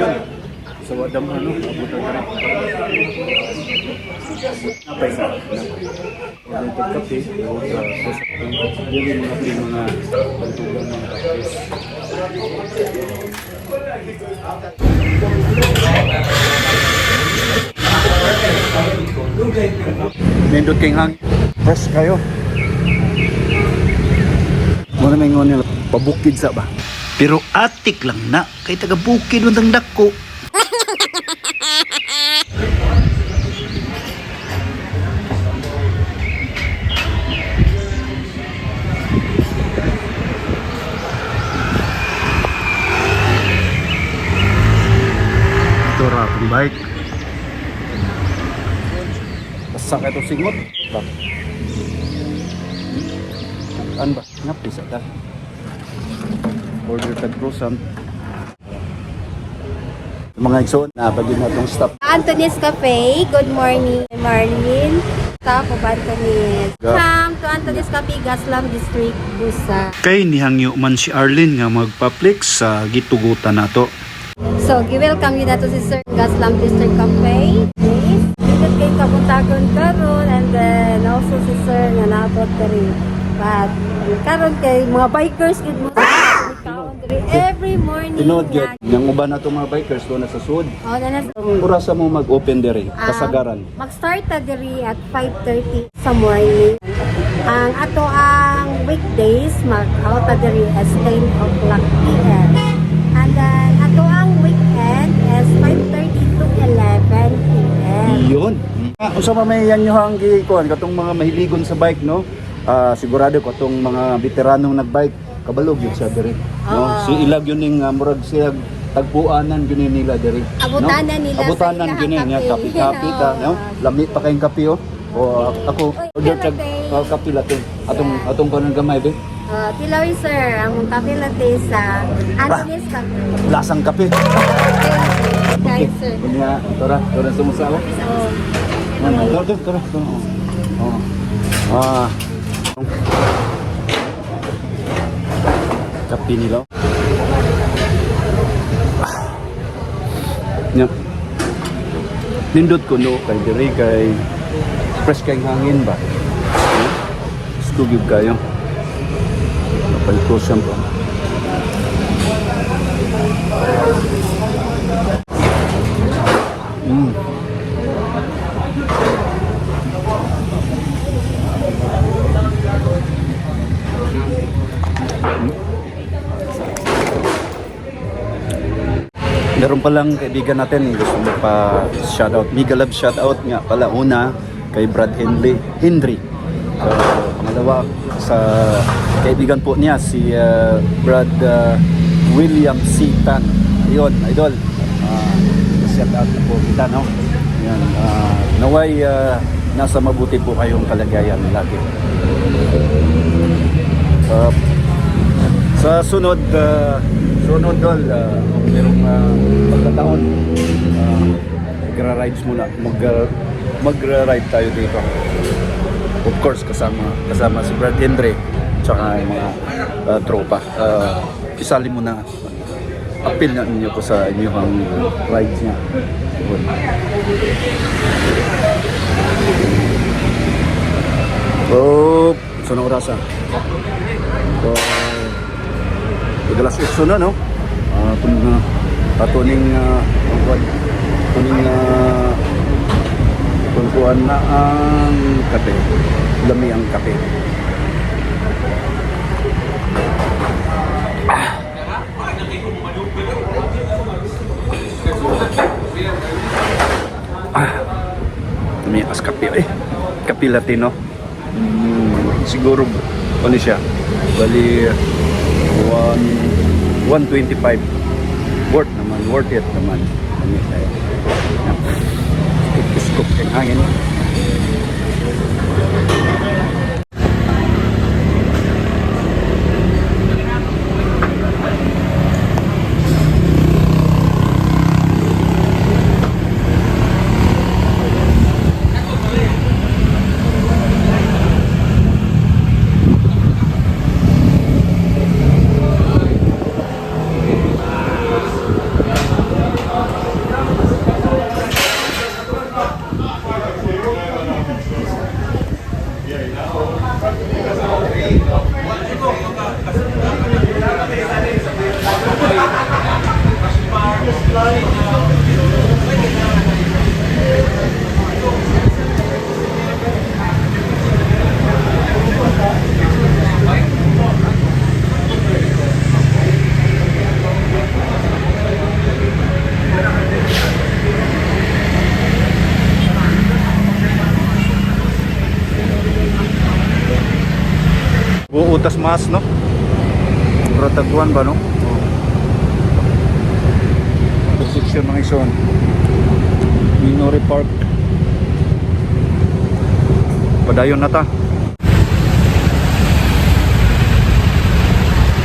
Yun. Sa wadam ano, abutan ka rin. Napay sa order kape, yun yung mga pagtugang mga kapis. Nindot kayong hang. Fresh kayo. Muna may ngon nila, pabukid sa ba? Pero atik lang na, kay taga-bukid ng dako. Ito ra akong bike. Basta ka ito singot. Ba? Ano ba? Ngapis ata. Order tag croissant. Mga igsoon, napagin na itong stop. Anthony's Cafe, good morning. Marlene, staff of Anthony's. Welcome to Anthony's Cafe, Gaslam District, Busa. Kay nihangyo man si Arlene nga magpa-flex sa gitugutan nato. So, welcome you na to si Sir Gaslam District Cafe. Please, dito kayo kabuntagon karon and then also si Sir nga naabot kari. But, karon kay mga bikers, good morning. Every morning. Tinood yun. Yung uban na itong mga bikers doon na sa sud. Oh, na Ang orasa mo mag-open dere, kasagaran. Mag-start ta diri at 5:30 sa morning. Ang ato ang weekdays mag-out ta diri at 10 o'clock p.m. And then ato ang weekend is 5:30 to 11 p.m. Yun. Usa pa may yan nyo hang gikuan katong mga mahiligon sa bike, no? Sigurado ko itong mga veteranong nagbike kabalog yun siya diri, no? Si ilag yun ning murag siya tagpuanan yun nila diri, Abutanan no? nila Abutanan sa yun ilang niya kape. kapi ta, no? Lami pa kayong kape, oh. O ako order tag latte. kape latte. Atong kanang gamay be. Tilawi sir, ang kape latte sa Anthony's Cafe. Lasang kape. Guys sir. Kunya, tora sumusawa. So, Tora. Kape nila. Nya. Nindot ko no kay diri kay fresh kay hangin ba. Stugib kayo. Napay ko siyempre. Meron palang kaibigan natin gusto mo pa shoutout. Mega love shoutout nga pala una kay Brad Henry. Pangalawa sa kaibigan po niya si Brad William C. Tan. Ayun, idol. Shoutout na po kita, no? Yan, naway nasa mabuti po kayong kalagayan lagi. Sa sunod dol, merong pagkataon, magra-rides muna, magra-ride tayo dito. Of course, kasama si Brad Henry, tsaka yung mga tropa. Isali mo na, appeal na ninyo ko sa inyong rides niya. Oh, sunong orasa. So, Galas 8 na, no? Tuning tuntuan na ang kape. Lami ang kape. Lami ang kape. Kape Latino. Siguro, ano siya? Bali, 125 worth it naman. Scoop ang hangin. butas mas no. Rataguan ba no? Section mga ison. Minori Park. Padayon na ta.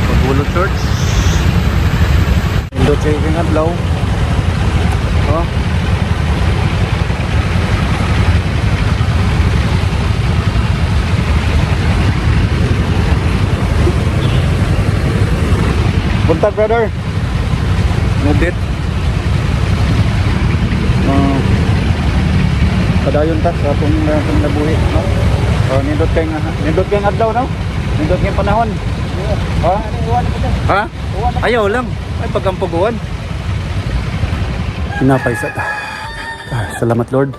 Pagulot Church. Indot sa iking adlaw. Oh. Buntag brother. Nudit. Padayon ta sa atong nabuhi no. Nindot kay adlaw no. Nindot kay panahon. Ha? Ha? Ayaw lang. Ay pagampuguan. Pinapay sa salamat Lord.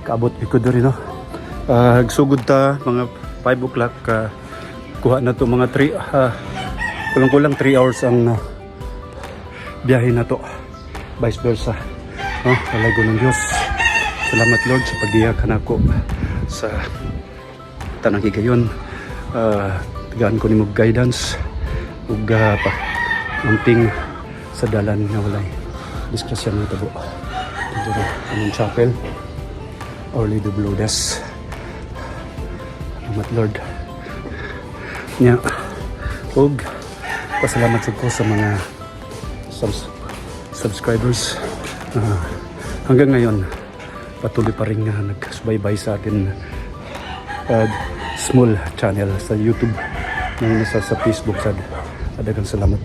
Kaabot ko diri no. Sugod ta mga 5 o'clock kuha na to mga 3 kulang 3 hours ang biyahe na to. Vice versa. Talago ng Diyos. Salamat Lord sa pagdiyakan ako sa tanang higayon. Tagaan ko ni mo guidance ug pamunting sa dalan nga walay diskrasyon na tabo. Dito ang chapel Our Lady of Lourdes. Salamat Lord. Nya ug pasalamat ko sa mga subscribers. Hanggang ngayon patuloy pa rin nagsubaybay sa atin small channel sa YouTube na nasa sa Facebook sad. Adagang salamat.